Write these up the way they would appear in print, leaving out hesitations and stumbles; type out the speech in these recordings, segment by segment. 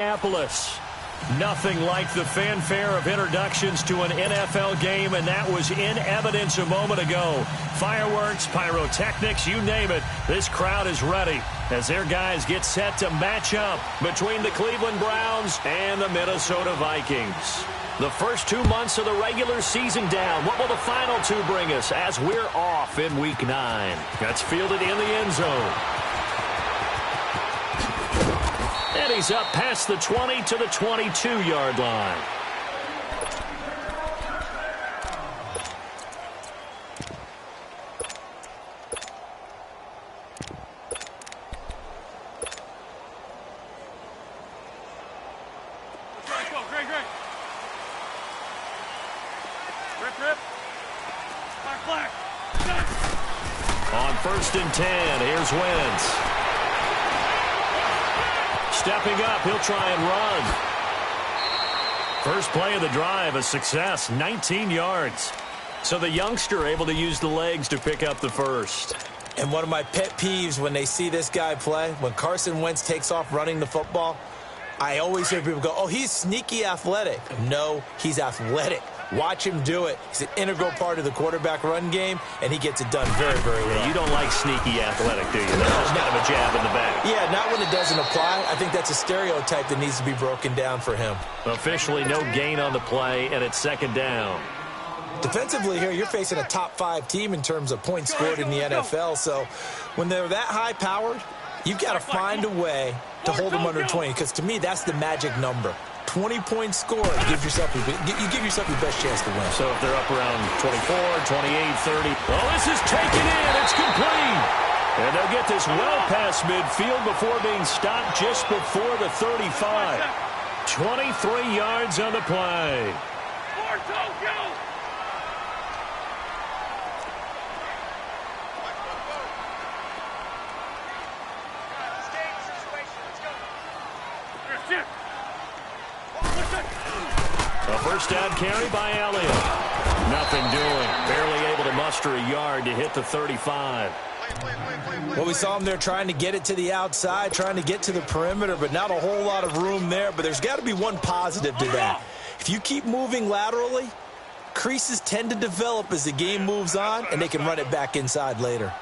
Minneapolis. Nothing like the fanfare of introductions to an NFL game, and that was in evidence a moment ago. Fireworks, pyrotechnics, you name it. This crowd is ready as their guys get set to match up between the Cleveland Browns and the Minnesota Vikings. The first 2 months of the regular season down. What will the final two bring us as we're off in Week 9? That's fielded in the end zone. And he's up past the 20 to the 22-yard line. On 1st and 10, here's Wentz. Stepping up, he'll try and run. First play of the drive, a success, 19 yards. So the youngster able to use the legs to pick up the first. And one of my pet peeves when they see this guy play, when Carson Wentz takes off running the football, I always hear people go, oh, he's sneaky athletic. No, he's athletic. Watch him do it. He's an integral part of the quarterback run game, and he gets it done very, very well. Yeah, you don't like sneaky athletic, do you? That's just kind of a jab in the back. Yeah, not when it doesn't apply. I think that's a stereotype that needs to be broken down for him. Officially no gain on the play, and it's 2nd down. Defensively here, you're facing a top-5 team in terms of points scored in the NFL, so when they're that high-powered, you've got to find a way to hold them under 20, because to me, that's the magic number. 20 points scored, you give yourself your best chance to win. So if they're up around 24, 28, 30. Oh, this is taken in. It's complete. And they'll get this well past midfield before being stopped just before the 35. 23 yards on the play. Go! A first down carry by Elliott. Nothing doing. Barely able to muster a yard to hit the 35. Well, we saw him there trying to get it to the outside, trying to get to the perimeter, but not a whole lot of room there. But there's got to be one positive to that. If you keep moving laterally, creases tend to develop as the game moves on, and they can run it back inside later.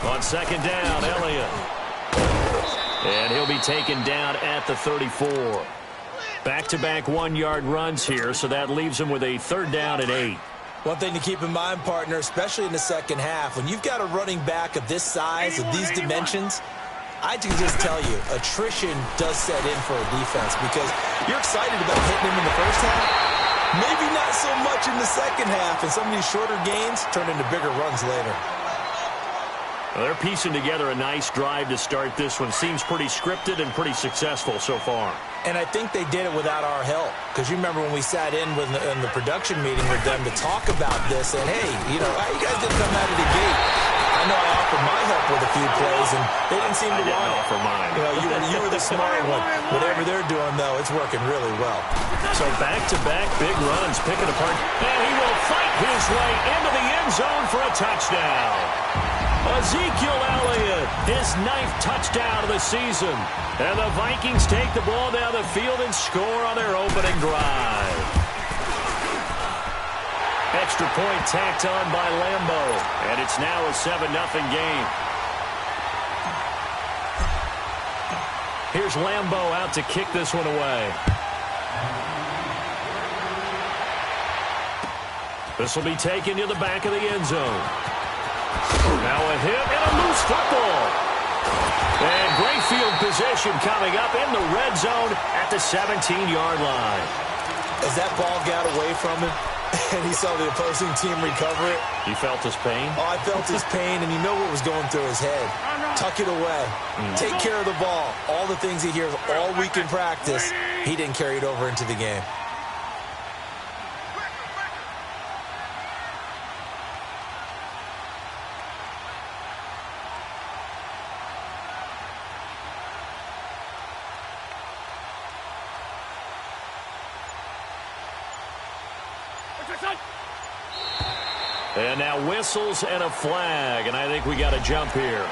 On 2nd down, Elliott. And he'll be taken down at the 34. Back-to-back 1-yard runs here, so that leaves him with a 3rd down and 8. One thing to keep in mind, partner, especially in the second half, when you've got a running back of this size, of these dimensions, I can just tell you, attrition does set in for a defense because you're excited about hitting him in the first half. Maybe not so much in the second half, and some of these shorter gains turn into bigger runs later. Well, they're piecing together a nice drive to start this one. Seems pretty scripted and pretty successful so far. And I think they did it without our help. Because you remember when we sat in the production meeting with them to talk about this, and hey, you know, how you guys didn't come out of the gate? I know I offered my help with a few plays, and they didn't seem to want it. I didn't offer mine. You know, you were the smart one. Whatever they're doing, though, it's working really well. So back-to-back big runs, picking apart. And he will fight his way into the end zone for a touchdown. Ezekiel Elliott, his 9th touchdown of the season. And the Vikings take the ball down the field and score on their opening drive. Extra point tacked on by Lambeau. And it's now a 7-0 game. Here's Lambeau out to kick this one away. This will be taken to the back of the end zone. Now a hit and a loose football. And great field position coming up in the red zone at the 17-yard line. As that ball got away from him and he saw the opposing team recover it. You felt his pain? Oh, I felt his pain, and you know what was going through his head. Tuck it away. Take care of the ball. All the things he hears all week in practice, he didn't carry it over into the game. And now whistles and a flag, and I think we got a jump here.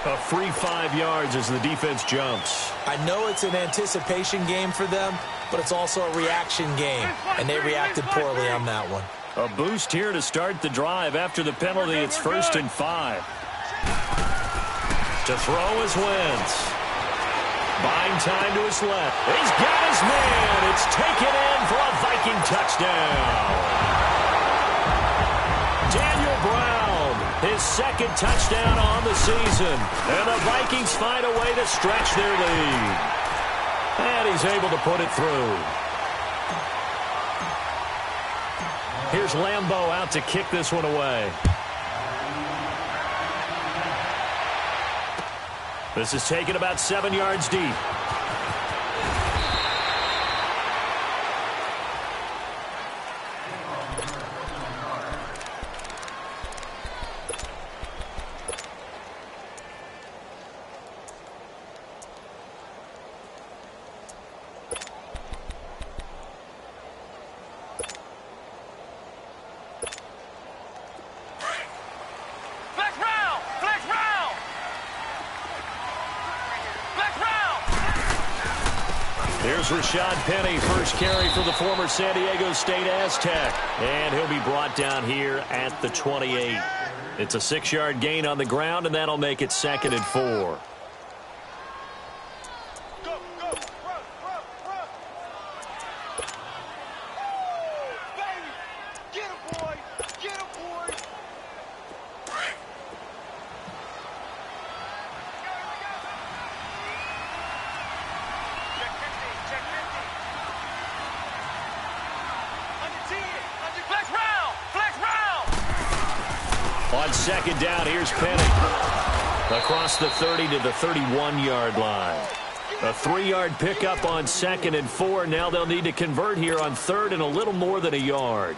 A free 5 yards as the defense jumps. I know it's an anticipation game for them, but it's also a reaction game, and they reacted poorly on that one. A boost here to start the drive. After the penalty, it's 1st and 5. To throw is Wentz. Buying time to his left. He's got his man. It's taken in for a Viking touchdown. Daniel Brown, his 2nd touchdown on the season. And the Vikings find a way to stretch their lead. And he's able to put it through. Here's Lambeau out to kick this one away. This is taken about 7 yards deep. Here's Rashad Penny, first carry for the former San Diego State Aztec. And he'll be brought down here at the 28. It's a 6-yard gain on the ground, and that'll make it 2nd and 4. On 2nd down, here's Penny. Across the 30 to the 31-yard line. A 3-yard pickup on 2nd and 4. Now they'll need to convert here on 3rd and a little more than a yard.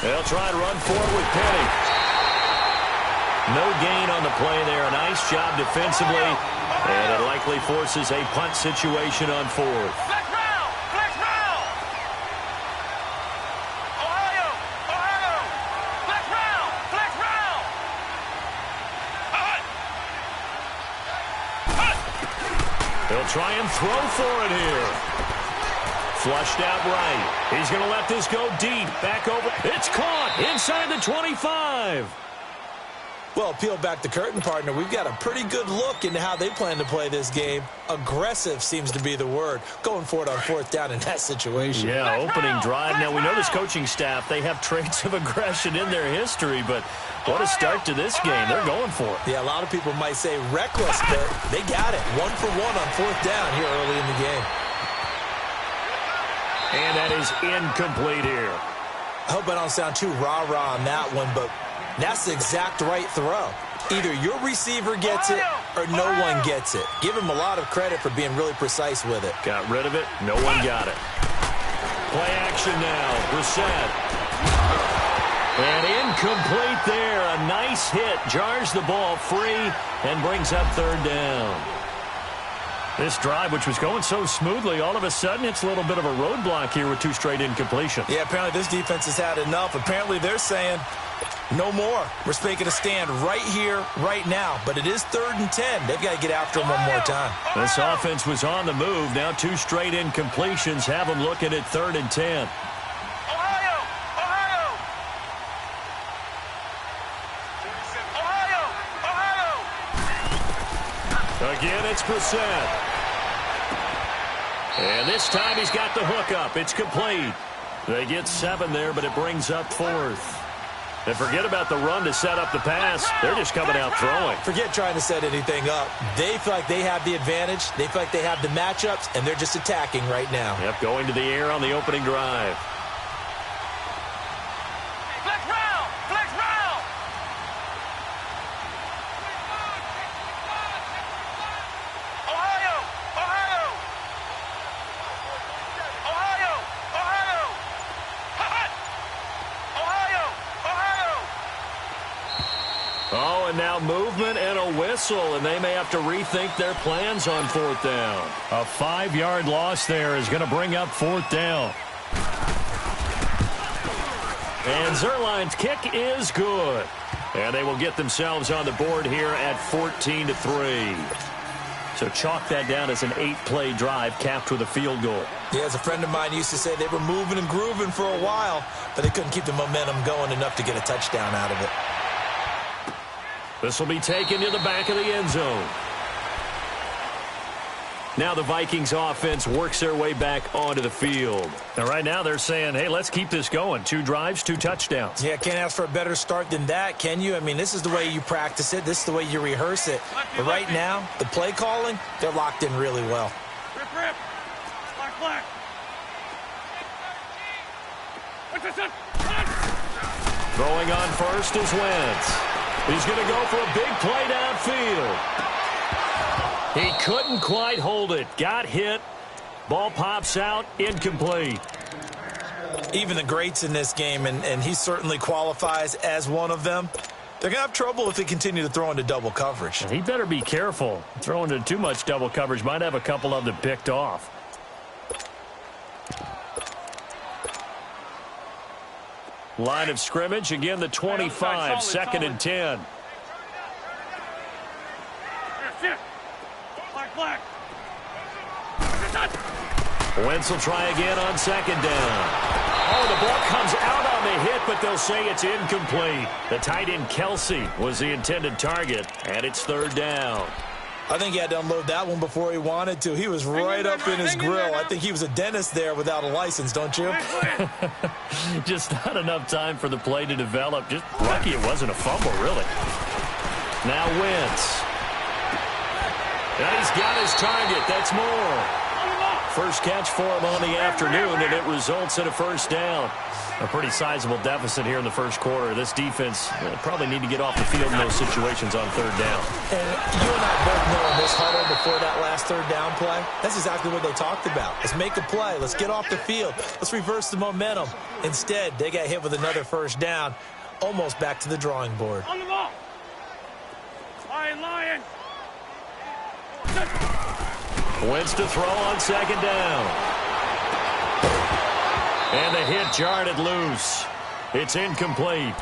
They'll try and run forward with Penny. No gain on the play there. A nice job defensively. And it likely forces a punt situation on 4th. They'll try and throw for it here. Flushed out right. He's going to let this go deep. Back over. It's caught inside the 25. Well, peel back the curtain, partner. We've got a pretty good look into how they plan to play this game. Aggressive seems to be the word. Going for it on 4th down in that situation. Yeah, opening drive. Now, we know this coaching staff, they have traits of aggression in their history, but what a start to this game. They're going for it. Yeah, a lot of people might say reckless, but they got it. 1 for 1 on 4th down here early in the game. And that is incomplete here. I hope I don't sound too rah-rah on that one, but that's the exact right throw. Either your receiver gets it or no one gets it. Give him a lot of credit for being really precise with it. Got rid of it. No one got it. Play action now. Brissett. And incomplete there. A nice hit. Jars the ball free and brings up 3rd down. This drive, which was going so smoothly, all of a sudden it's a little bit of a roadblock here with 2 straight incompletions. Yeah, apparently this defense has had enough. Apparently they're saying no more. We're making a stand right here, right now. But it is 3rd and 10. They've got to get after him one more time. This offense was on the move. Now 2 straight incompletions have them looking at 3rd and 10. Again, it's Brissett. And this time he's got the hook up. It's complete. They get 7 there, but it brings up 4th. And forget about the run to set up the pass. They're just coming out throwing. Forget trying to set anything up. They feel like they have the advantage. They feel like they have the matchups, and they're just attacking right now. Yep, going to the air on the opening drive. Now movement and a whistle, and they may have to rethink their plans on 4th down. A 5-yard loss there is going to bring up 4th down. And Zerline's kick is good. And they will get themselves on the board here at 14-3. So chalk that down as an 8-play drive capped with a field goal. Yeah, as a friend of mine used to say, they were moving and grooving for a while, but they couldn't keep the momentum going enough to get a touchdown out of it. This will be taken to the back of the end zone. Now the Vikings offense works their way back onto the field. And right now they're saying, hey, let's keep this going. 2 drives, 2 touchdowns. Yeah, can't ask for a better start than that, can you? I mean, this is the way you practice it. This is the way you rehearse it. But right now, the play calling, they're locked in really well. Rip. Black. Throwing on first is Wentz. He's going to go for a big play downfield. He couldn't quite hold it. Got hit. Ball pops out. Incomplete. Even the greats in this game, and he certainly qualifies as one of them, they're going to have trouble if they continue to throw into double coverage. He better be careful. Throwing into too much double coverage might have a couple of them picked off. Line of scrimmage. Again, the 25. 2nd and 10. Black. Wentz will try again on 2nd down. Oh, the ball comes out on the hit, but they'll say it's incomplete. The tight end Kelsey was the intended target, and it's 3rd down. I think he had to unload that one before he wanted to. He was right up in his grill. I think he was a dentist there without a license, don't you? Just not enough time for the play to develop. Just lucky it wasn't a fumble, really. Now Wentz. And he's got his target. That's more. First catch for him on the afternoon, and it results in a 1st down. A pretty sizable deficit here in the 1st quarter. This defense probably need to get off the field in those situations on 3rd down. And you and I both know in this huddle before that last 3rd down play, that's exactly what they talked about. Let's make a play. Let's get off the field. Let's reverse the momentum. Instead, they got hit with another 1st down, almost back to the drawing board. On the ball. Lion. Wentz to throw on 2nd down. And the hit jarred it loose. It's incomplete.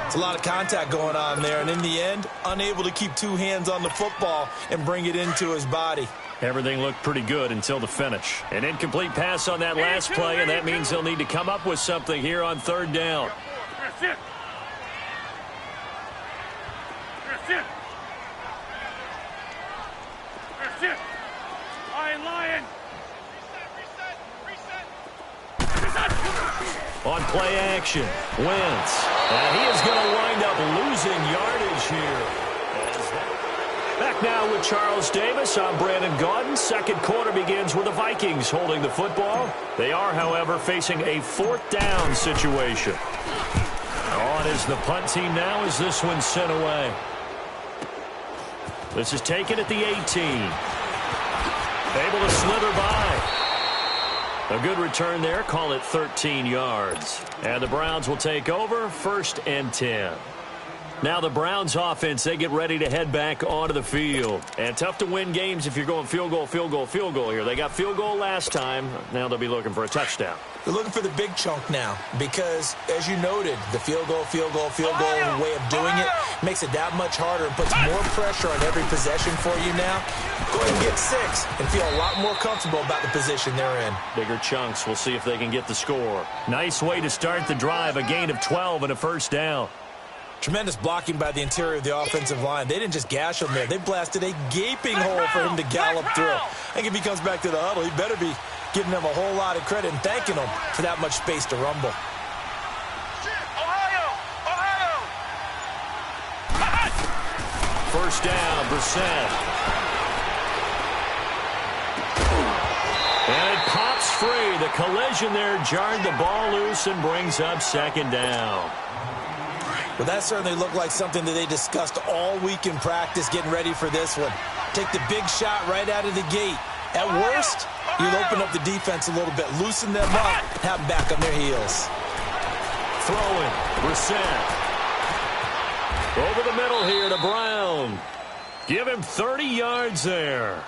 It's a lot of contact going on there, and in the end, unable to keep 2 hands on the football and bring it into his body. Everything looked pretty good until the finish. An incomplete pass on that last play, and that means they'll need to come up with something here on 3rd down. Lion. On play action, Wentz. And he is going to wind up losing yardage here. Back now with Charles Davis. I'm Brandon Gaudin. 2nd quarter begins with the Vikings holding the football. They are, however, facing a 4th down situation. On is the punt team now as this one's sent away. This is taken at the 18. Able to slither by. A good return there. Call it 13 yards. And the Browns will take over 1st and 10. Now the Browns offense, they get ready to head back onto the field. And tough to win games if you're going field goal here. They got field goal last time. Now they'll be looking for a touchdown. They're looking for the big chunk now because, as you noted, the field goal way of doing it makes it that much harder and puts more pressure on every possession for you now. Go ahead and get 6 and feel a lot more comfortable about the position they're in. Bigger chunks. We'll see if they can get the score. Nice way to start the drive. A gain of 12 and a 1st down. Tremendous blocking by the interior of the offensive line. They didn't just gash him there. They blasted a gaping hole for him to gallop through. I think if he comes back to the huddle, he better be giving them a whole lot of credit and thanking them for that much space to rumble. Ohio! 1st down, Brissett. And it pops free. The collision there jarred the ball loose and brings up 2nd down. Well, that certainly looked like something that they discussed all week in practice getting ready for this one. Take the big shot right out of the gate. At worst, you'll open up the defense a little bit, loosen them up, have them back on their heels. Throwing, Brissett. Over the middle here to Brown. Give him 30 yards there.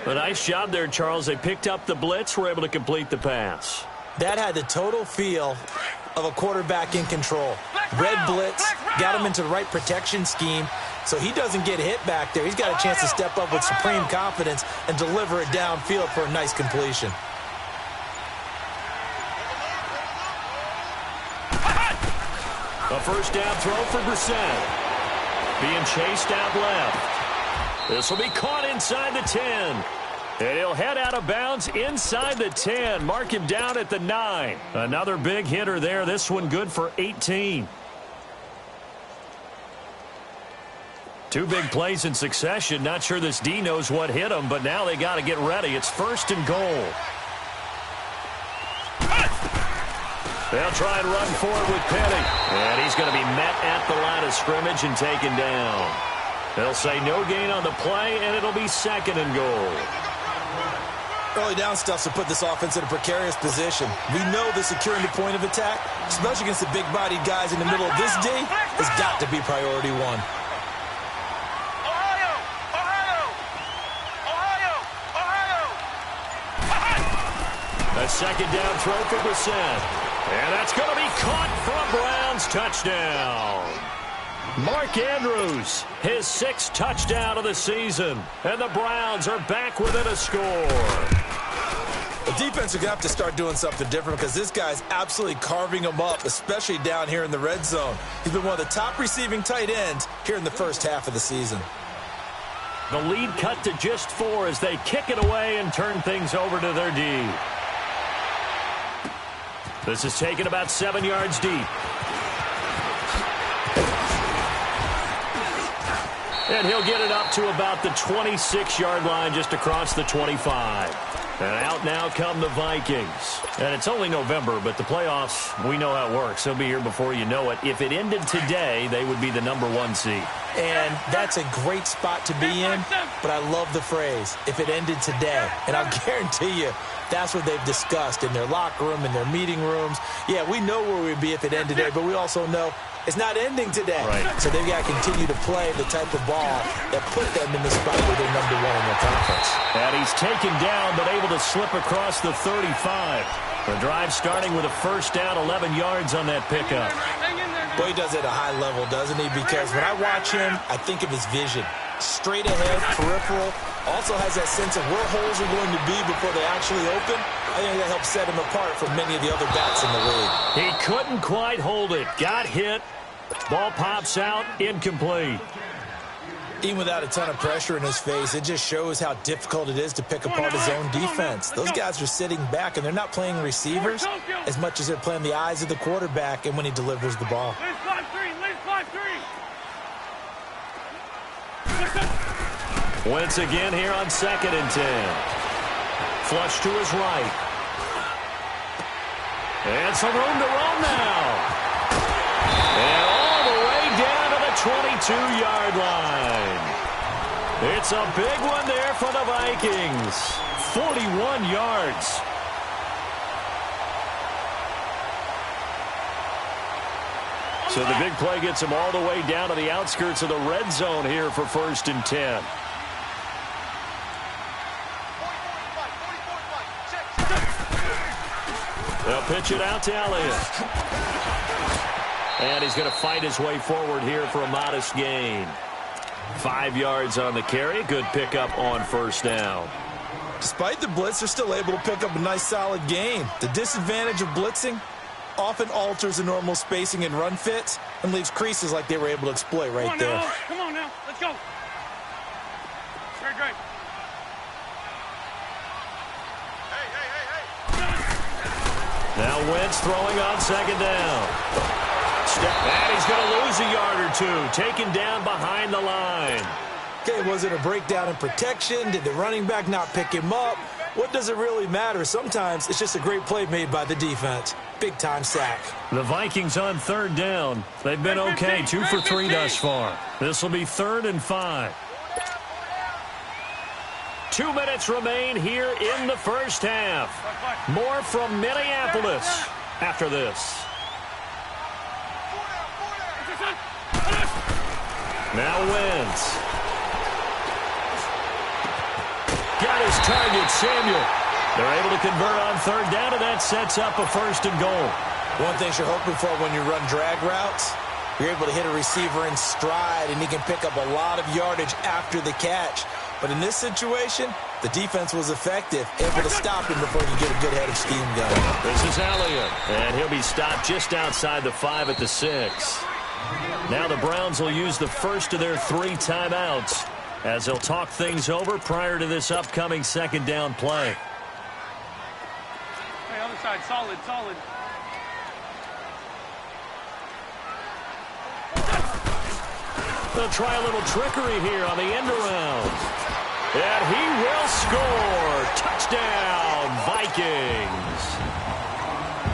A nice job there, Charles. They picked up the blitz, were able to complete the pass. That had the total feel of a quarterback in control. Red blitz, got him into the right protection scheme, so he doesn't get hit back there. He's got a chance to step up with supreme confidence and deliver it downfield for a nice completion. A first down throw for Brissett. Being chased out left. This will be caught inside the 10. And he'll head out of bounds inside the 10. Mark him down at the 9. Another big hitter there. This one good for 18. Two big plays in succession. Not sure this D knows what hit him, but now they got to get ready. It's 1st and goal. They'll try and run forward with Penny. And he's going to be met at the line of scrimmage and taken down. They'll say no gain on the play, and it'll be 2nd and goal. Early down stuffs will put this offense in a precarious position. We know that securing the point of attack, especially against the big-bodied guys in the middle of this D, has got to be priority one. A second down throw for Brissett. And that's going to be caught for a Browns touchdown. Mark Andrews, his 6th touchdown of the season. And the Browns are back within a score. The defense are going to have to start doing something different because this guy's absolutely carving them up, especially down here in the red zone. He's been one of the top receiving tight ends here in the first half of the season. The lead cut to just 4 as they kick it away and turn things over to their D. This is taken about 7 yards deep. And he'll get it up to about the 26-yard line just across the 25. And out now come the Vikings. And it's only November, but the playoffs, we know how it works. They'll be here before you know it. If it ended today, they would be the #1 seed. And that's a great spot to be in, but I love the phrase, if it ended today. And I'll guarantee you, that's what they've discussed in their locker room, in their meeting rooms. Yeah, we know where we'd be if it ended today, but we also know it's not ending today. Right. So they've got to continue to play the type of ball that put them in the spot where they're #1 in their conference. And he's taken down, but able to slip across the 35. The drive starting with a first down, 11 yards on that pickup. Boy, he does it at a high level, doesn't he? Because when I watch him, I think of his vision. Straight ahead, peripheral. Also has that sense of where holes are going to be before they actually open. I think that helps set him apart from many of the other backs in the league. He couldn't quite hold it. Got hit. Ball pops out. Incomplete. Even without a ton of pressure in his face, it just shows how difficult it is to pick apart his own defense. Those guys are sitting back, and they're not playing receivers as much as they're playing the eyes of the quarterback and when he delivers the ball. Wentz again here on 2nd and 10. Flush to his right. And some room to roam now. And all the way down to the 22-yard line. It's a big one there for the Vikings. 41 yards. So the big play gets him all the way down to the outskirts of the red zone here for 1st and 10. They'll pitch it out to Elliott. And he's going to fight his way forward here for a modest gain. 5 yards on the carry. Good pickup on first down. Despite the blitz, they're still able to pick up a nice solid gain. The disadvantage of blitzing often alters the normal spacing and run fits and leaves creases like they were able to exploit right there. Come on now. Let's go. Great. Now Wentz throwing on 2nd down. And he's going to lose a yard or two. Taken down behind the line. Okay, was it a breakdown in protection? Did the running back not pick him up? What does it really matter? Sometimes it's just a great play made by the defense. Big-time sack. The Vikings on 3rd down. They've been okay, 2 for 3 thus far. This will be 3rd and 5. 2 minutes remain here in the first half. More from Minneapolis after this. Now Wentz. Got his target, Samuel. They're able to convert on third down, and that sets up a 1st and goal. One thing you're hoping for when you run drag routes, you're able to hit a receiver in stride, and he can pick up a lot of yardage after the catch. But in this situation, the defense was effective, able to stop him before he could get a good head of steam going. This is Elliott, and he'll be stopped just outside the 5 at the 6. Now the Browns will use the first of their 3 timeouts as they'll talk things over prior to this upcoming 2nd down play. Hey, other side, solid, solid. They'll try a little trickery here on the end around. And he will score. Touchdown, Vikings.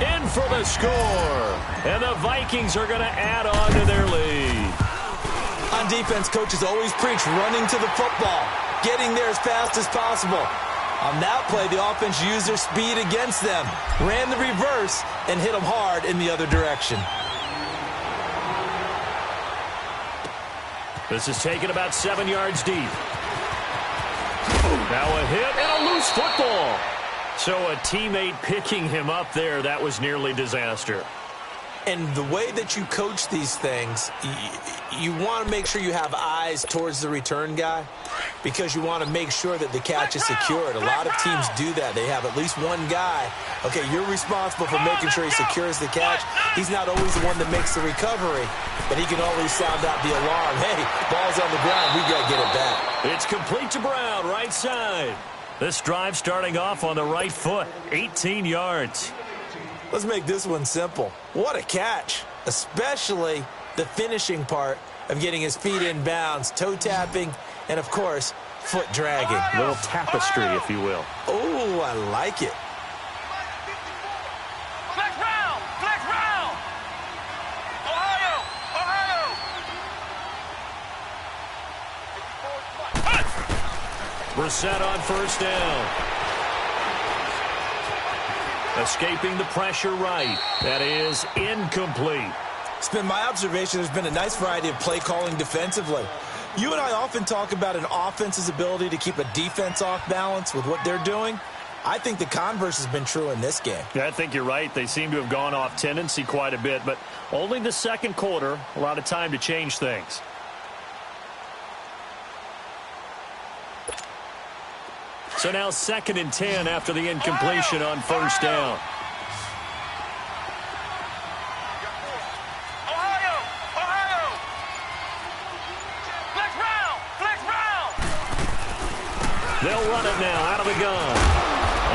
In for the score. And the Vikings are going to add on to their lead. On defense, coaches always preach running to the football, getting there as fast as possible. On that play, the offense used their speed against them, ran the reverse, and hit them hard in the other direction. This is taken about 7 yards deep. Now a hit and a loose football. So a teammate picking him up there, that was nearly disaster. And the way that you coach these things, you want to make sure you have eyes towards the return guy because you want to make sure that the catch is secured. A lot of teams do that. They have at least one guy. Okay, you're responsible for making sure he secures the catch. He's not always the one that makes the recovery, but he can always sound out the alarm. Hey, ball's on the ground. We got to get it back. It's complete to Brown, right side. This drive starting off on the right foot, 18 yards. Let's make this one simple. What a catch, especially the finishing part of getting his feet in bounds, toe tapping, and, of course, foot dragging. A little tapestry, if you will. Oh, I like it. Flex round! Flex round! Ohio! Ohio! Brissett on 1st down. Escaping the pressure right. That is incomplete. It's been my observation there's been a nice variety of play calling defensively. You and I often talk about an offense's ability to keep a defense off balance with what they're doing. I think the converse has been true in this game. Yeah, I think you're right. They seem to have gone off tendency quite a bit, but only the 2nd quarter, a lot of time to change things. So now 2nd and 10 after the incompletion on 1st down. Ohio! Ohio! Flex round! Flex round! They'll run it now out of the gun.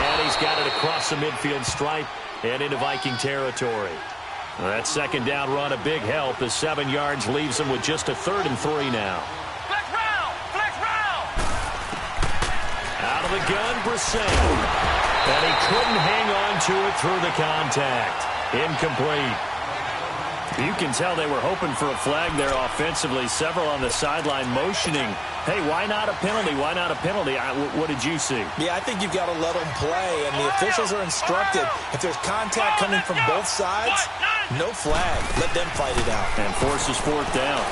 And he's got it across the midfield stripe and into Viking territory. That 2nd down run a big help as 7 yards leaves them with just a 3rd and 3 now. Flex round! Flex round! Out of the gun, Brissett. And he couldn't hang on to it through the contact. Incomplete. You can tell they were hoping for a flag there offensively. Several on the sideline motioning. Hey, why not a penalty? Why not a penalty? What did you see? Yeah, I think you've got to let them play, and the officials are instructed. If there's contact coming from both sides, no flag. Let them fight it out. And forces 4th down.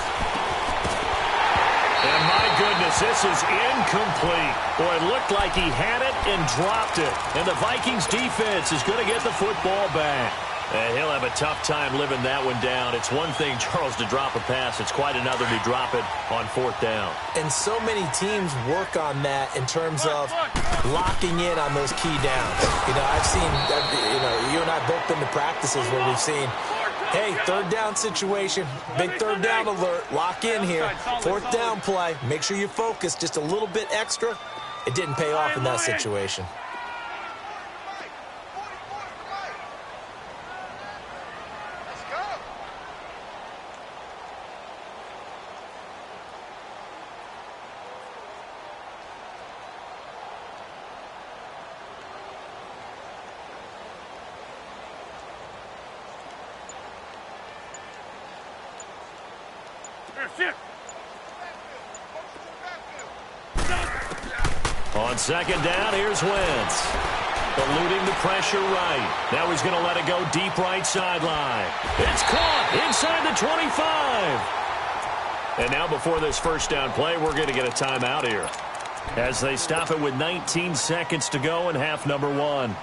And my goodness, this is incomplete. Boy, it looked like he had it and dropped it. And the Vikings defense is going to get the football back. And he'll have a tough time living that one down. It's one thing, Charles, to drop a pass. It's quite another to drop it on 4th down. And so many teams work on that in terms of locking in on those key downs. You know, I've seen, you and I both been to practices where we've seen, hey, 3rd down situation, big 3rd down alert, lock in here, 4th down play, make sure you focus just a little bit extra. It didn't pay off in that situation. On 2nd down, here's Wentz. Eluding the pressure right. Now he's going to let it go deep right sideline. It's caught inside the 25. And now before this first down play, we're going to get a timeout here as they stop it with 19 seconds to go in half number 1.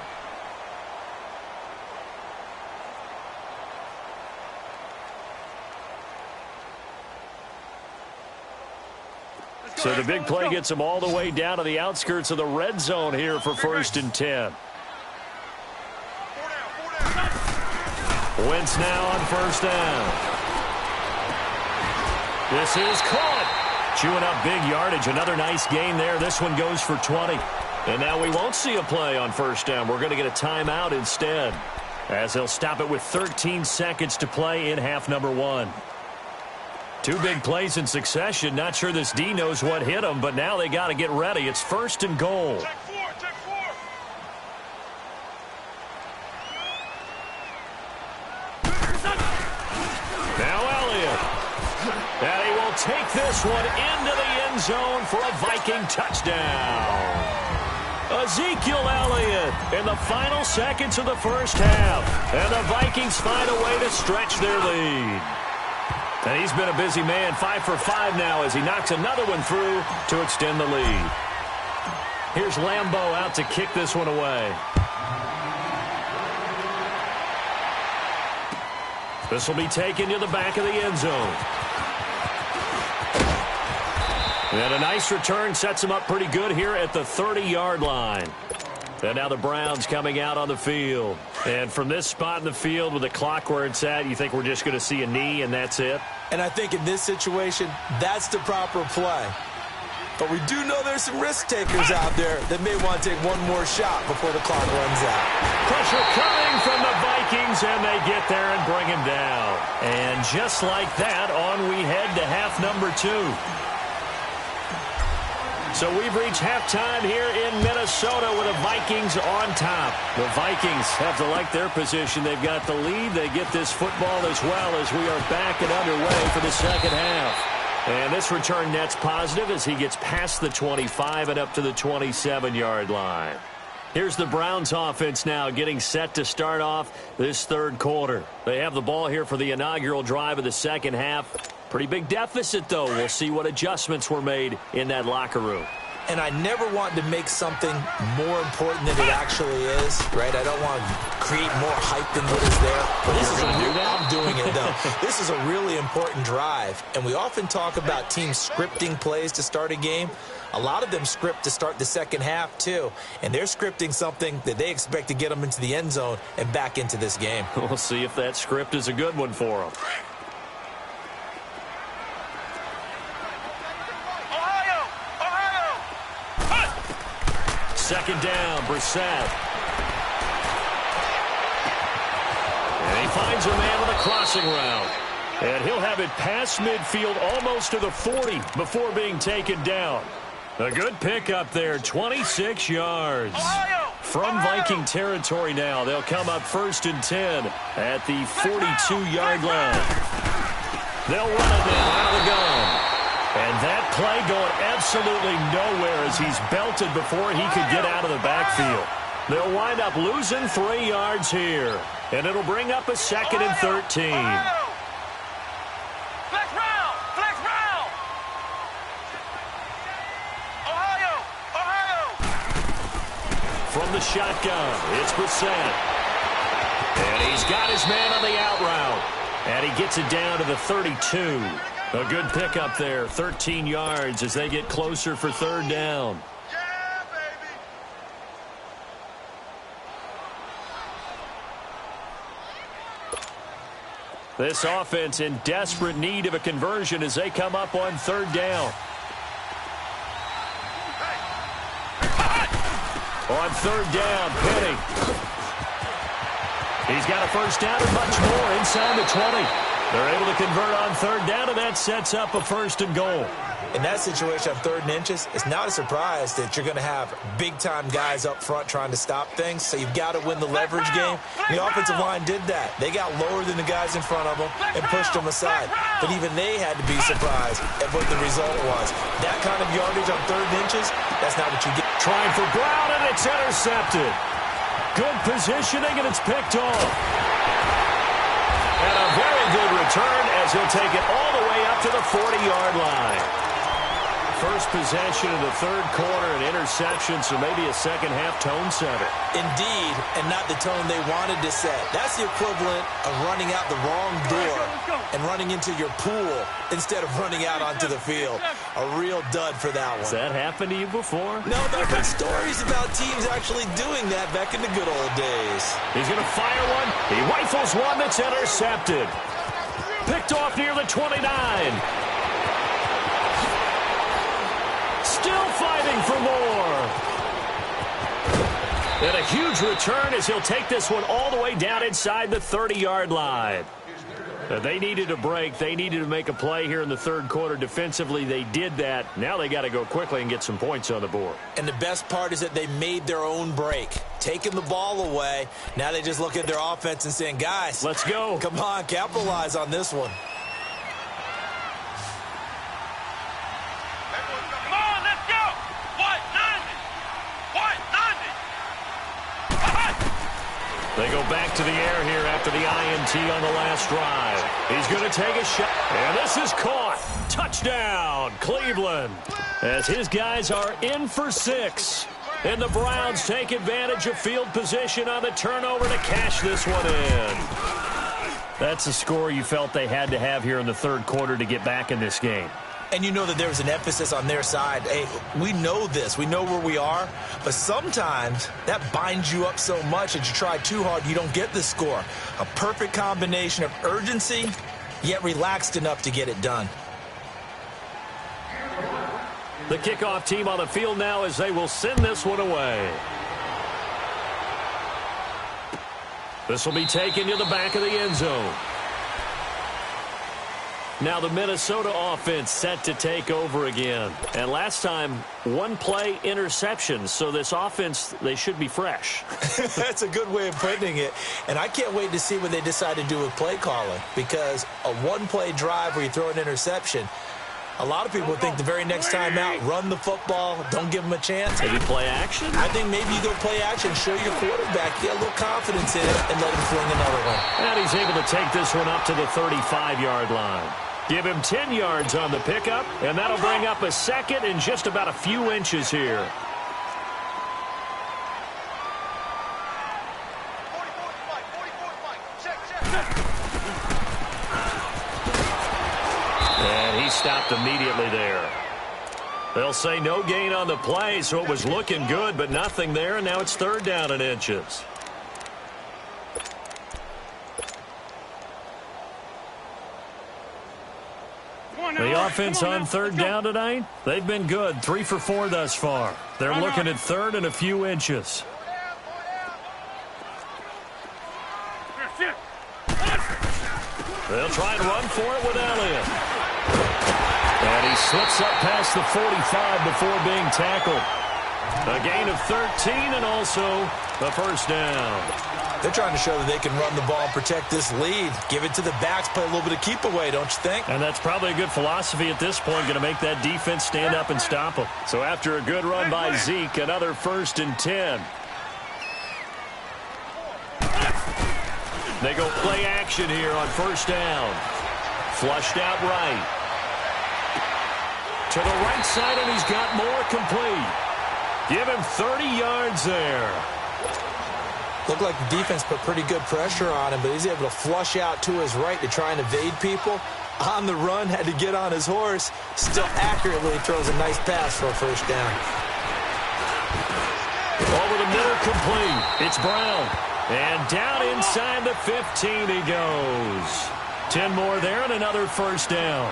So the big play gets them all the way down to the outskirts of the red zone here for 1st and 10. Wentz now on 1st down. This is caught. Chewing up big yardage. Another nice gain there. This one goes for 20. And now we won't see a play on 1st down. We're going to get a timeout instead, as they'll stop it with 13 seconds to play in half number 1. 2 big plays in succession. Not sure this D knows what hit them, but now they got to get ready. It's 1st and goal. Check four. Now Elliott. And he will take this one into the end zone for a Viking touchdown. Ezekiel Elliott in the final seconds of the first half. And the Vikings find a way to stretch their lead. And he's been a busy man, 5 for 5 now as he knocks another one through to extend the lead. Here's Lambeau out to kick this one away. This will be taken to the back of the end zone. And a nice return sets him up pretty good here at the 30-yard line. And now the Browns coming out on the field. And from this spot in the field with the clock where it's at, you think we're just going to see a knee and that's it? And I think in this situation, that's the proper play. But we do know there's some risk takers out there that may want to take one more shot before the clock runs out. Pressure coming from the Vikings, and they get there and bring him down. And just like that, on we head to half number 2. So we've reached halftime here in Minnesota with the Vikings on top. The Vikings have to like their position. They've got the lead. They get this football as well as we are back and underway for the second half. And this return net's positive as he gets past the 25 and up to the 27-yard line. Here's the Browns offense now getting set to start off this third quarter. They have the ball here for the inaugural drive of the second half. Pretty big deficit, though. We'll see what adjustments were made in that locker room. And I never want to make something more important than it actually is, right? I don't want to create more hype than what is there. But this is I'm doing it, though. This is a really important drive. And we often talk about teams scripting plays to start a game. A lot of them script to start the second half, too. And they're scripting something that they expect to get them into the end zone and back into this game. We'll see if that script is a good one for them. Second down, Brissett. And he finds a man with a crossing route. And he'll have it past midfield almost to the 40 before being taken down. A good pickup there, 26 yards. From Viking territory now, they'll come up 1st and 10 at the 42-yard line. They'll run it now out of the gun. And that play going absolutely nowhere as he's belted before he could get out of the backfield. They'll wind up losing 3 yards here. And it'll bring up a 2nd and 13. Flex round! Flex round! Ohio! From the shotgun, it's Brissett. And he's got his man on the out route. And he gets it down to the 32. A good pickup there, 13 yards as they get closer for 3rd down. Yeah, baby! This offense in desperate need of a conversion as they come up on 3rd down. On 3rd down, Penny. He's got a 1st down and much more inside the 20. They're able to convert on 3rd down, and that sets up a 1st and goal. In that situation on 3rd and inches, it's not a surprise that you're going to have big-time guys up front trying to stop things, so you've got to win the leverage game. The offensive line did that. They got lower than the guys in front of them and pushed them aside. But even they had to be surprised at what the result was. That kind of yardage on 3rd and inches, that's not what you get. Trying for Brown, and it's intercepted. Good positioning, and it's picked off. And a very good return as he'll take it all the way up to the 40-yard line. First possession of the third quarter, an interception, so maybe a second-half tone setter. Indeed, and not the tone they wanted to set. That's the equivalent of running out the wrong door and running into your pool instead of running out onto the field. A real dud for that one. Has that happened to you before? No, but I've heard stories about teams actually doing that back in the good old days. He's going to fire one. He rifles one that's intercepted. Picked off near the 29. Still fighting for more. And a huge return as he'll take this one all the way down inside the 30-yard line. They needed a break. They needed to make a play here in the third quarter. Defensively, they did that. Now they got to go quickly and get some points on the board. And the best part is that they made their own break. Taking the ball away. Now they just look at their offense and saying, guys, let's go. Come on, capitalize on this one. They go back to the air here after the INT on the last drive. He's going to take a shot. And this is caught. Touchdown, Cleveland. As his guys are in for 6. And the Browns take advantage of field position on the turnover to cash this one in. That's a score you felt they had to have here in the third quarter to get back in this game. And you know that there's an emphasis on their side. Hey, we know this. We know where we are. But sometimes that binds you up so much that you try too hard, you don't get the score. A perfect combination of urgency, yet relaxed enough to get it done. The kickoff team on the field now as they will send this one away. This will be taken to the back of the end zone. Now the Minnesota offense set to take over again. And last time, one play interception. So this offense, they should be fresh. That's a good way of putting it. And I can't wait to see what they decide to do with play calling. Because a one-play drive where you throw an interception, a lot of people think the very next time out, run the football, don't give them a chance. Maybe play action? I think maybe you go play action, show your quarterback, get a little confidence in it, and let him fling another one. And he's able to take this one up to the 35-yard line. Give him 10 yards on the pickup, and that'll bring up a second in just about a few inches here. And he stopped immediately there. They'll say no gain on the play, so it was looking good, but nothing there, and now it's third down in inches. The offense on third down tonight, they've been good. 3 for 4 thus far. They're looking at third and a few inches. They'll try and run for it with Elliott. And he slips up past the 45 before being tackled. A gain of 13 and also a first down. They're trying to show that they can run the ball and protect this lead. Give it to the backs, play a little bit of keep away, don't you think? And that's probably a good philosophy at this point, going to make that defense stand up and stop them. So after a good run by Zeke, another 1st and 10. They go play action here on first down. Flushed out right. To the right side, and he's got more complete. Give him 30 yards there. Looked like the defense put pretty good pressure on him, but he's able to flush out to his right to try and evade people. On the run, had to get on his horse. Still accurately throws a nice pass for a first down. Over the middle, complete. It's Brown. And down inside the 15 he goes. 10 more there and another first down.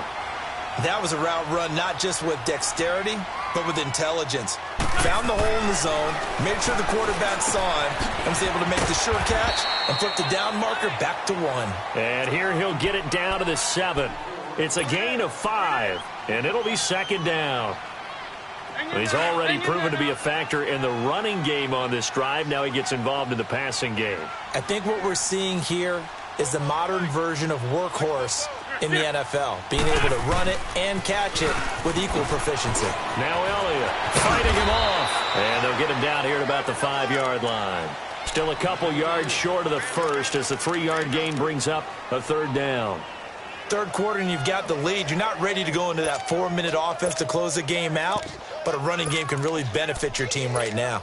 That was a route run not just with dexterity, but with intelligence. Found the hole in the zone, made sure the quarterback saw him, and was able to make the sure catch and flip the down marker back to 1. And here he'll get it down to the 7. It's a gain of 5, and it'll be second down. He's already proven to be a factor in the running game on this drive. Now he gets involved in the passing game. I think what we're seeing here is the modern version of workhorse in the NFL, being able to run it and catch it with equal proficiency. Now Elliott fighting him off, and they'll get him down here at about the 5-yard line. Still a couple yards short of the first as the 3-yard gain brings up a third down. Third quarter and you've got the lead. You're not ready to go into that 4-minute offense to close the game out, but a running game can really benefit your team right now.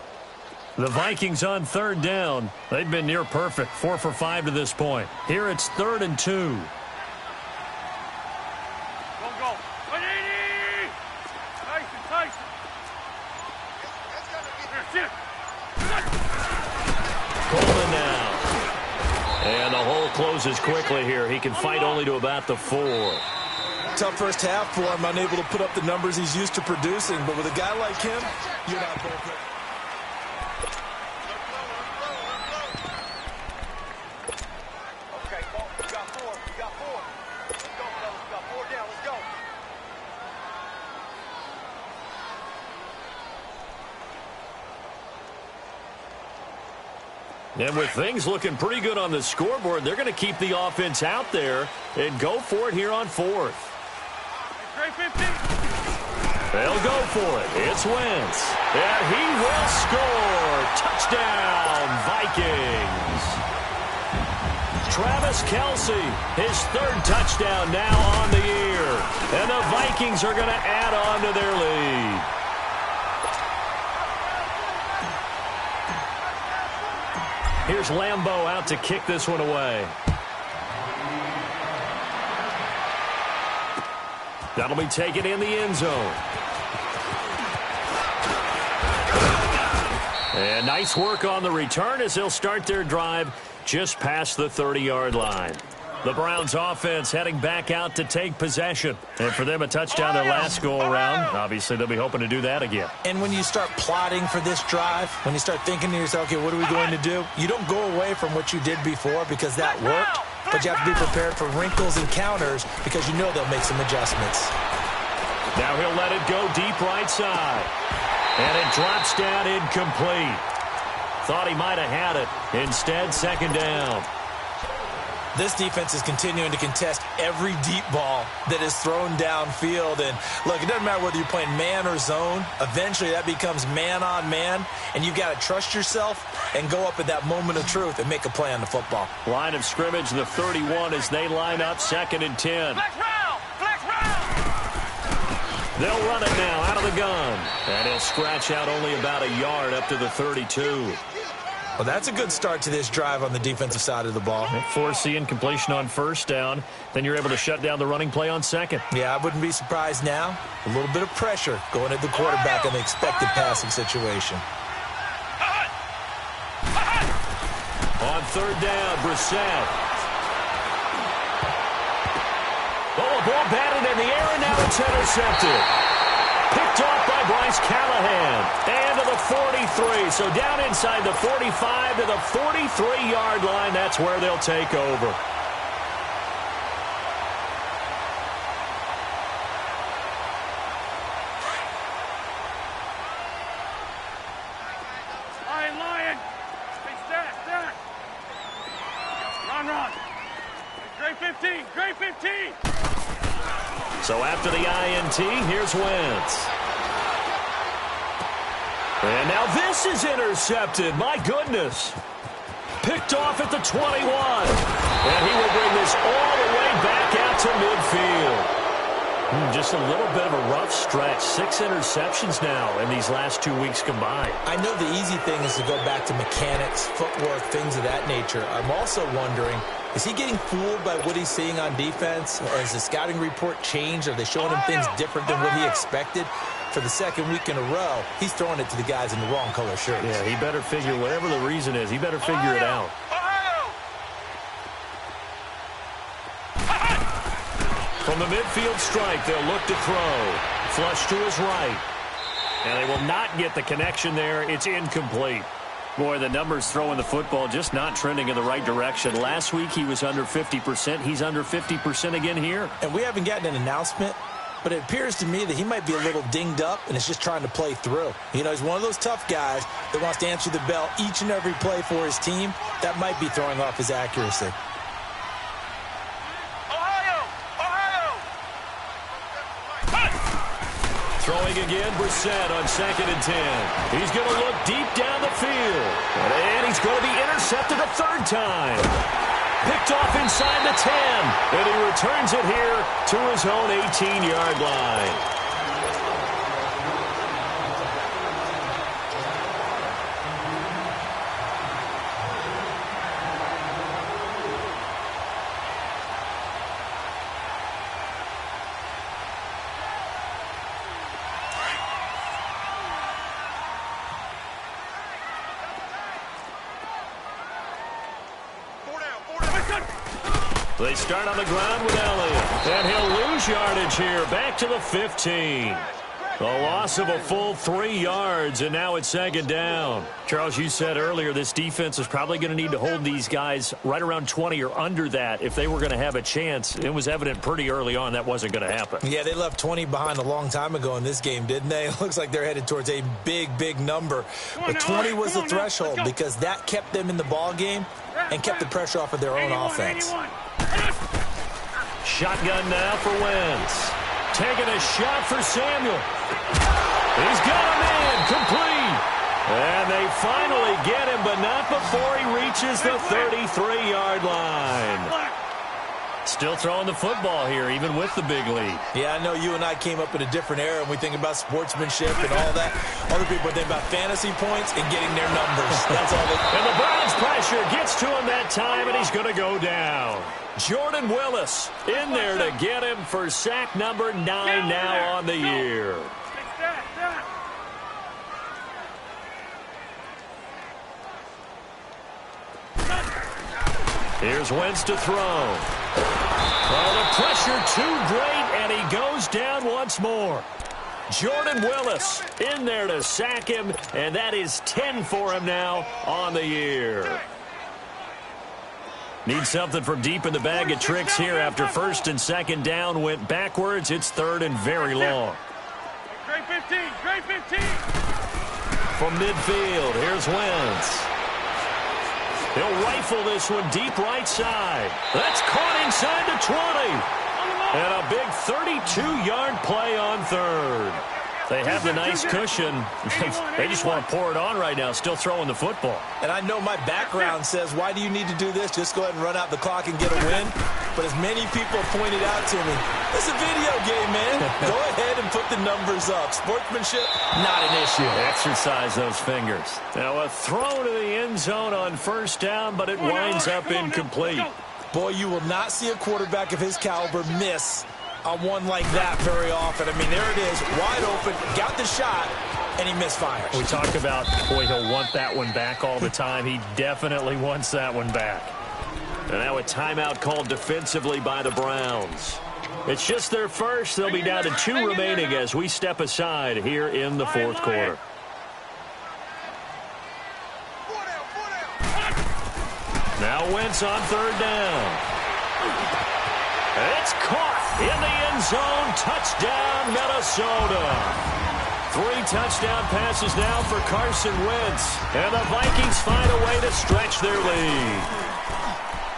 The Vikings on third down. They've been near perfect, 4 for 5 to this point. Here it's 3rd and 2. Go, go. 180! Tyson. Coleman now. And the hole closes quickly here. He can fight only to about the 4. Tough first half for him, unable to put up the numbers he's used to producing. But with a guy like him, you're not both ready. Okay, ball. We got 4. Let's go, fellas. We got 4 down. Let's go. And with things looking pretty good on the scoreboard, they're going to keep the offense out there and go for it here on 4th. Great 15. They'll go for it. It's Wentz. And he will score. Touchdown, Vikings. Travis Kelce, his 3rd touchdown now on the year. And the Vikings are going to add on to their lead. Here's Lambeau out to kick this one away. That'll be taken in the end zone. And nice work on the return as they'll start their drive just past the 30-yard line. The Browns offense heading back out to take possession. And for them, a touchdown their last go-around. Obviously, they'll be hoping to do that again. And when you start plotting for this drive, when you start thinking to yourself, okay, what are we going to do? You don't go away from what you did before because that worked, but you have to be prepared for wrinkles and counters because you know they'll make some adjustments. Now he'll let it go deep right side. And it drops down incomplete. Thought he might have had it. Instead, 2nd down. This defense is continuing to contest every deep ball that is thrown downfield. And, look, it doesn't matter whether you're playing man or zone. Eventually, that becomes man-on-man, and you've got to trust yourself and go up at that moment of truth and make a play on the football. Line of scrimmage, the 31 as they line up 2nd and 10. Flex round! They'll run it now out of the gun. And he'll scratch out only about a yard up to the 32. Well, that's a good start to this drive on the defensive side of the ball. Force the incompletion on 1st down. Then you're able to shut down the running play on 2nd. Yeah, I wouldn't be surprised now. A little bit of pressure going at the quarterback in the expected passing situation. On 3rd down, Brissett. Oh, a ball batted in the air, and now it's intercepted. Picked off by Bryce Callahan. And to the 43. So down inside the 45 to the 43-yard line. That's where they'll take over. Lion. Hey, stack. Run. Great 15. So after the INT, here's Wentz. And now this is intercepted. My goodness. Picked off at the 21. And he will bring this all the way back out to midfield. Just a little bit of a rough stretch. 6 interceptions now in these last 2 weeks combined. I know the easy thing is to go back to mechanics, footwork, things of that nature. I'm also wondering, is he getting fooled by what he's seeing on defense? Has the scouting report changed? Are they showing him things different than what he expected? For the 2nd week in a row, he's throwing it to the guys in the wrong color shirts. Yeah, he better figure, whatever the reason is, he better figure it out. From the midfield strike, they'll look to throw. Flush to his right. And they will not get the connection there. It's incomplete. Boy, the numbers throwing the football just not trending in the right direction. Last week he was under 50%. He's under 50% again here. And we haven't gotten an announcement, but it appears to me that he might be a little dinged up and is just trying to play through. You know, he's one of those tough guys that wants to answer the bell each and every play for his team. That might be throwing off his accuracy. Throwing Throwing again, Brissett on 2nd and 10. He's going to look deep down the field. And he's going to be intercepted a third time. Picked off inside the 10. And he returns it here to his own 18-yard line. They start on the ground with Elliott. And he'll lose yardage here. Back to the 15. A loss of a full 3 yards, and now it's 2nd down. Charles, you said earlier this defense is probably going to need to hold these guys right around 20 or under that if they were going to have a chance. It was evident pretty early on that wasn't going to happen. Yeah, they left 20 behind a long time ago in this game, didn't they? It looks like they're headed towards a big, big number. But 20 was the threshold because that kept them in the ball game and kept the pressure off of their own offense. Shotgun now for Wentz. Taking a shot for Samuel. He's got a man complete. And they finally get him, but not before he reaches the 33-yard line. Still throwing the football here, even with the big lead. Yeah, I know you and I came up in a different era and we think about sportsmanship and all that. Other people think about fantasy points and getting their numbers. That's all they... And the Browns pressure gets to him that time, and he's going to go down. Jordan Willis in there to get him for sack number 9 now on the year. Here's Wentz to throw. Oh, the pressure too great, and he goes down once more. Jordan Willis in there to sack him, and that is 10 for him now on the year. Need something from deep in the bag of tricks here after 1st and 2nd down went backwards. It's 3rd and very long. Great 15, great 15. From midfield, here's Wentz. He'll rifle this one deep right side. That's caught inside the 20. And a big 32-yard play on 3rd. They have the nice cushion. They just want to pour it on right now, still throwing the football. And I know my background says, why do you need to do this? Just go ahead and run out the clock and get a win. But as many people pointed out to me, it's a video game, man. Go ahead and put the numbers up. Sportsmanship, not an issue. Exercise those fingers. Now a throw to the end zone on 1st down, but it winds up incomplete. Boy, you will not see a quarterback of his caliber miss on one like that very often. I mean, there it is, wide open, got the shot, and he misfires. We talk about, boy, he'll want that one back all the time. He definitely wants that one back. And now a timeout called defensively by the Browns. It's just their first. They'll be down to 2 remaining as we step aside here in the 4th quarter. Now Wentz on 3rd down. It's caught in the end zone. Touchdown, Minnesota. 3 touchdown passes now for Carson Wentz. And the Vikings find a way to stretch their lead.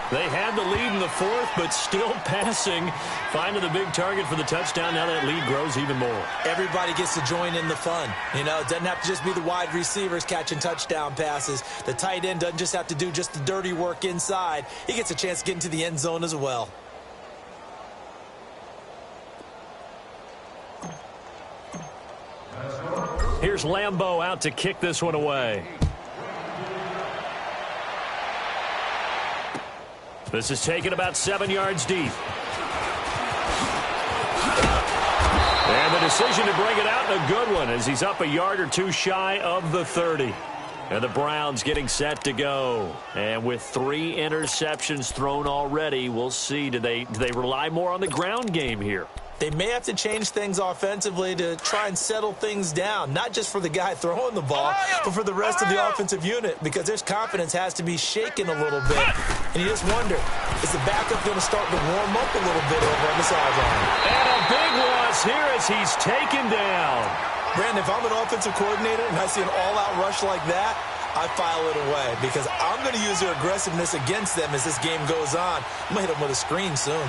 They had the lead in the 4th, but still passing. Finding the big target for the touchdown. Now that lead grows even more. Everybody gets to join in the fun. You know, it doesn't have to just be the wide receivers catching touchdown passes. The tight end doesn't just have to do just the dirty work inside. He gets a chance to get into the end zone as well. Here's Lambeau out to kick this one away. This is taken about 7 yards deep. And the decision to bring it out in a good one as he's up a yard or 2 shy of the 30. And the Browns getting set to go. And with 3 interceptions thrown already, we'll see. Do they rely more on the ground game here? They may have to change things offensively to try and settle things down, not just for the guy throwing the ball, but for the rest of the offensive unit, because their confidence has to be shaken a little bit. And you just wonder, is the backup going to start to warm up a little bit over on the sideline? And a big loss here as he's taken down. Brandon, if I'm an offensive coordinator and I see an all-out rush like that, I file it away because I'm going to use their aggressiveness against them as this game goes on. I'm going to hit them with a screen soon.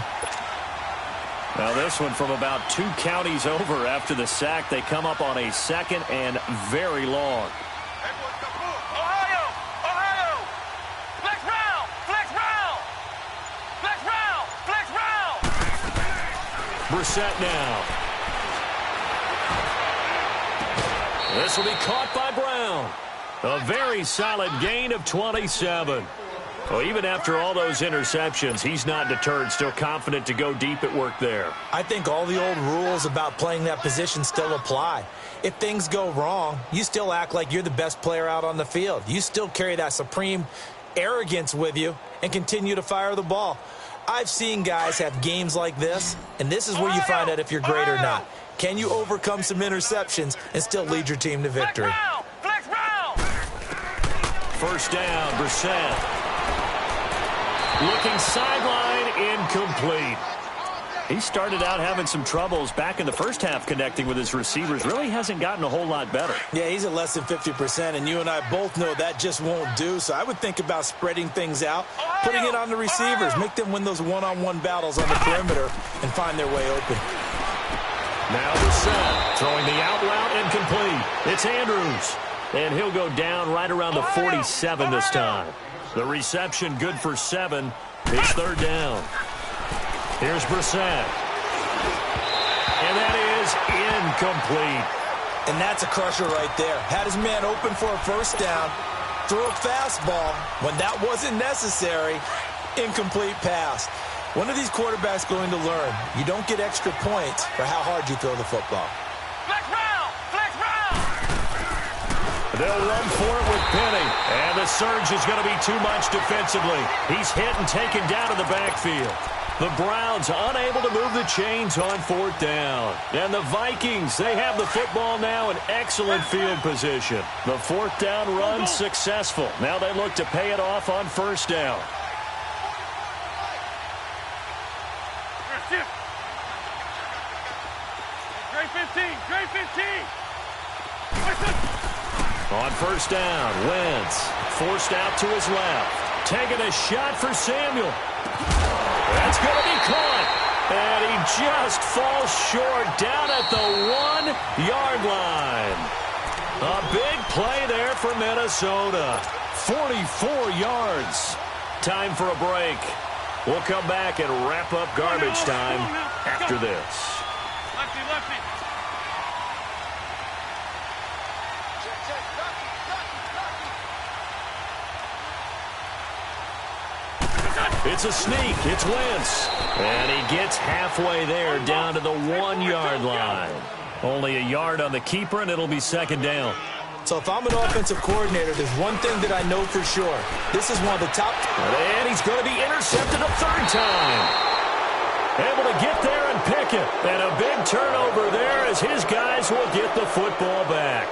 Now this one from about 2 counties over after the sack. They come up on a second and very long. Ohio! Ohio! Flex round! Flex round! Flex round! Flex round! Brissett now. This will be caught by Brown. A very solid gain of 27. Well, even after all those interceptions, he's not deterred, still confident to go deep at work there. I think all the old rules about playing that position still apply. If things go wrong, you still act like you're the best player out on the field. You still carry that supreme arrogance with you and continue to fire the ball. I've seen guys have games like this, and this is where you find out if you're great or not. Can you overcome some interceptions and still lead your team to victory? Flex round! First down, Brissett. Looking sideline, incomplete. He started out having some troubles back in the first half connecting with his receivers. Really hasn't gotten a whole lot better. Yeah, he's at less than 50%, and you and I both know that just won't do. So I would think about spreading things out, putting it on the receivers, make them win those one-on-one battles on the perimeter, and find their way open. Now Brissett throwing the out route incomplete. It's Andrews, and he'll go down right around the 47 this time. The reception good for 7. It's third down. Here's Brissett. And that is incomplete. And that's a crusher right there. Had his man open for a first down, threw a fastball when that wasn't necessary. Incomplete pass. When are these quarterbacks going to learn? You don't get extra points for how hard you throw the football. Flex round! Flex round! They'll run for it with Penny. And the surge is going to be too much defensively. He's hit and taken down to the backfield. The Browns unable to move the chains on fourth down. And the Vikings, they have the football now in excellent field position. The fourth down run successful. Now they look to pay it off on first down. Gray 15! Gray 15! On first down, Wentz forced out to his left. Taking a shot for Samuel. That's going to be caught. And he just falls short down at the 1-yard line. A big play there for Minnesota. 44 yards. Time for a break. We'll come back and wrap up garbage time after this. Lefty, lefty. It's a sneak. It's Wentz. And he gets halfway there down to the 1-yard line. Only a yard on the keeper, and it'll be second down. So if I'm an offensive coordinator, there's one thing that I know for sure. This is one of the top. And he's going to be intercepted a third time. Able to get there and pick it. And a big turnover there as his guys will get the football back.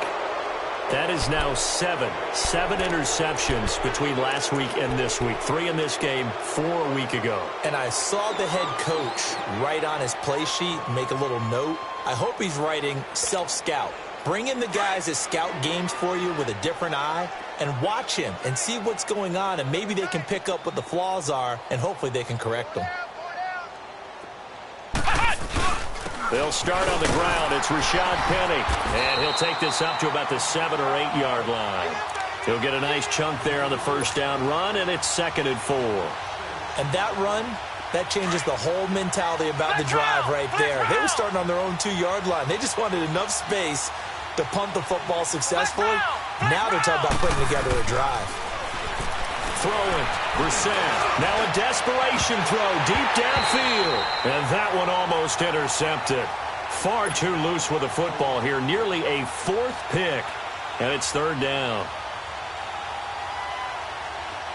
That is now 7 interceptions between last week and this week. 3 in this game, 4 a week ago. And I saw the head coach write on his play sheet, make a little note. I hope he's writing self-scout. Bring in the guys that scout games for you with a different eye and watch him and see what's going on, and maybe they can pick up what the flaws are, and hopefully they can correct them. They'll start on the ground. It's Rashad Penny. And he'll take this up to about the 7 or 8-yard line. He'll get a nice chunk there on the first down run, and it's 2nd and 4. And that run, that changes the whole mentality about the drive right there. They were starting on their own 2-yard line. They just wanted enough space to punt the football successfully. Now they're talking about putting together a drive. Throwing, Brissett. Now a desperation throw deep downfield. And that one almost intercepted. Far too loose with the football here. Nearly a 4th pick. And it's third down.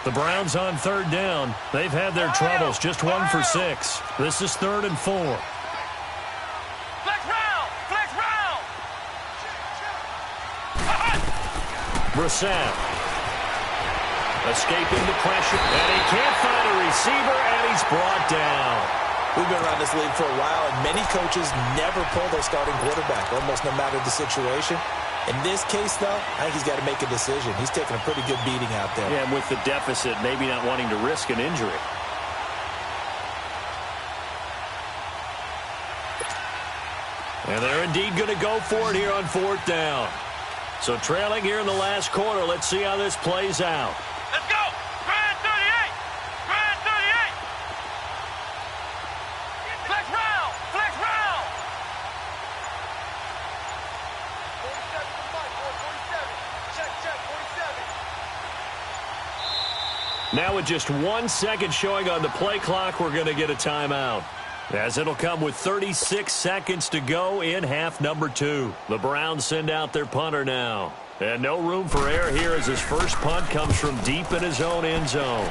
The Browns on third down. They've had their troubles. Just 1 for 6. This is 3rd and 4. Flex round! Flex round! Brissett. Escaping the pressure. And he can't find a receiver, and he's brought down. We've been around this league for a while, and many coaches never pull their starting quarterback, almost no matter the situation. In this case, though, I think he's got to make a decision. He's taking a pretty good beating out there. Yeah, and with the deficit, maybe not wanting to risk an injury. And they're indeed going to go for it here on 4th down. So trailing here in the last quarter. Let's see how this plays out. Let's go! Grind 38! Grind 38! Flex round! Flex round! 47 to Mike, 47. Check, 47. Now with just 1 second showing on the play clock, we're going to get a timeout, as it'll come with 36 seconds to go in half number 2. The Browns send out their punter now. And no room for error here as his first punt comes from deep in his own end zone.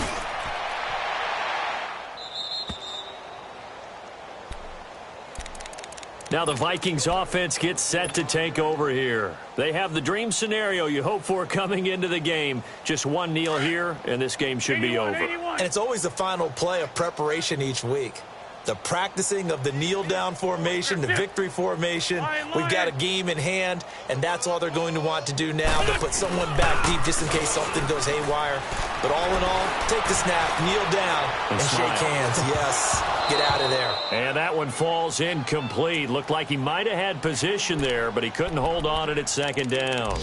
Now the Vikings offense gets set to take over here. They have the dream scenario you hope for coming into the game. Just one kneel here, and this game should be over. And it's always the final play of preparation each week. The practicing of the kneel-down formation, the victory formation. We've got a game in hand, and that's all they're going to want to do now. They'll put someone back deep just in case something goes haywire. But all in all, take the snap, kneel down, and shake hands. Yes, get out of there. And that one falls incomplete. Looked like he might have had position there, but he couldn't hold on at 2nd down.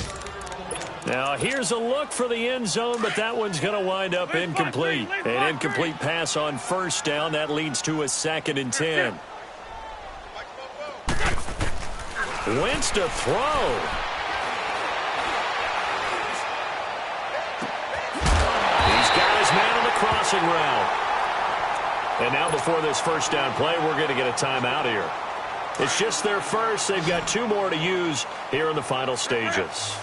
Now, here's a look for the end zone, but that one's going to wind up incomplete. An incomplete pass on 1st down. That leads to a 2nd and 10. Wentz to throw. He's got his man on the crossing route. And now before this 1st down play, we're going to get a timeout here. It's just their first. They've got 2 more to use here in the final stages.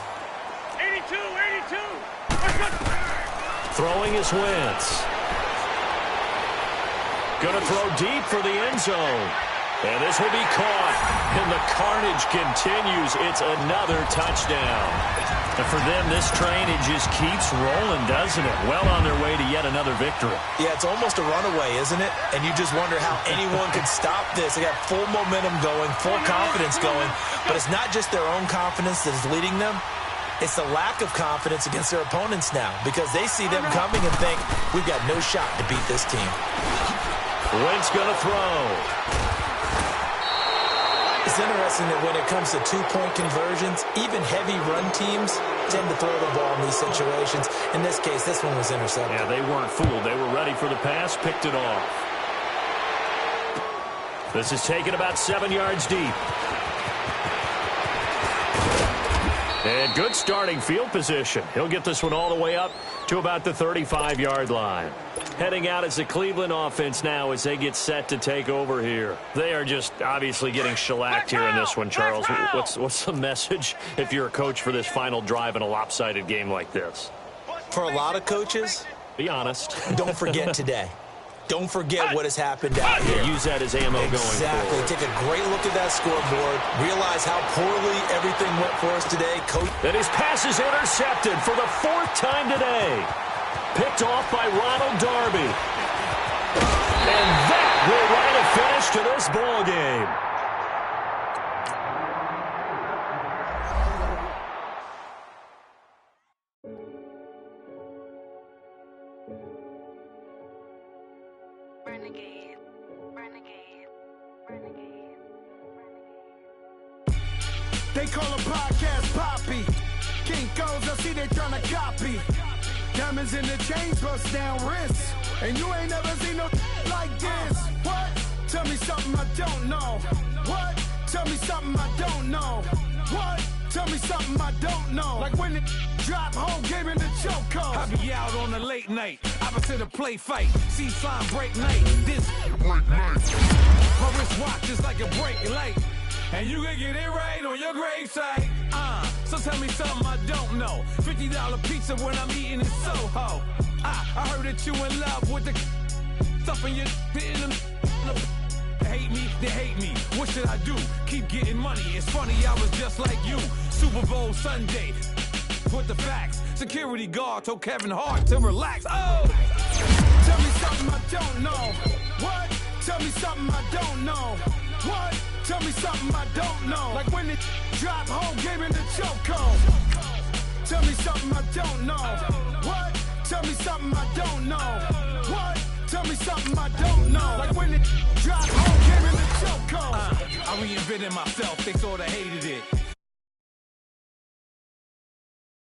Throwing is Wentz. Going to throw deep for the end zone. And this will be caught. And the carnage continues. It's another touchdown. And for them, this train, it just keeps rolling, doesn't it? Well on their way to yet another victory. Yeah, it's almost a runaway, isn't it? And you just wonder how anyone could stop this. They got full momentum going, full confidence going. But it's not just their own confidence that is leading them. It's the lack of confidence against their opponents now because they see them coming and think, we've got no shot to beat this team. Wentz going to throw. It's interesting that when it comes to 2-point conversions, even heavy run teams tend to throw the ball in these situations. In this case, this one was intercepted. Yeah, they weren't fooled. They were ready for the pass, picked it off. This is taken about 7 yards deep. And good starting field position. He'll get this one all the way up to about the 35-yard line. Heading out as the Cleveland offense now as they get set to take over here. They are just obviously getting shellacked here in this one, Charles. What's the message if you're a coach for this final drive in a lopsided game like this? For a lot of coaches, be honest. Don't forget today. Don't forget what has happened out here. Use that as ammo going forward. Exactly. Take a great look at that scoreboard. Realize how poorly everything went for us today. And his pass is intercepted for the 4th time today. Picked off by Ronald Darby. And that will write a finish to this ball game. Renegade, renegade, renegade, renegade. They call a podcast Poppy. Kinkos, I see they tryna copy. Diamonds in the chains, bust down wrists. And you ain't never seen no like this. What? Tell me something I don't know. What? Tell me something I don't know. What? Tell me something I don't know. Like when it drop, whole game in the chokehold. I be out on a late night, opposite a play fight. See slime break night, this break night. My wristwatch is like a break light. And you can get it right on your gravesite. So tell me something I don't know. $50 pizza when I'm eating in Soho. I heard that you in love with the stuff in your in them. They hate me, they hate me. What should I do? Keep getting money. It's funny, I was just like you. Super Bowl Sunday. With the facts. Security guard told Kevin Hart to relax. Oh! Tell me something I don't know. What? Tell me something I don't know. What? Tell me something I don't know. Like when it drop, whole game in the chokehold. Tell me something I don't know. What? Tell me something I don't know. What? Tell me something I don't know. Like when the drive home came in the choke code. I reinvented myself, they sorta hated it.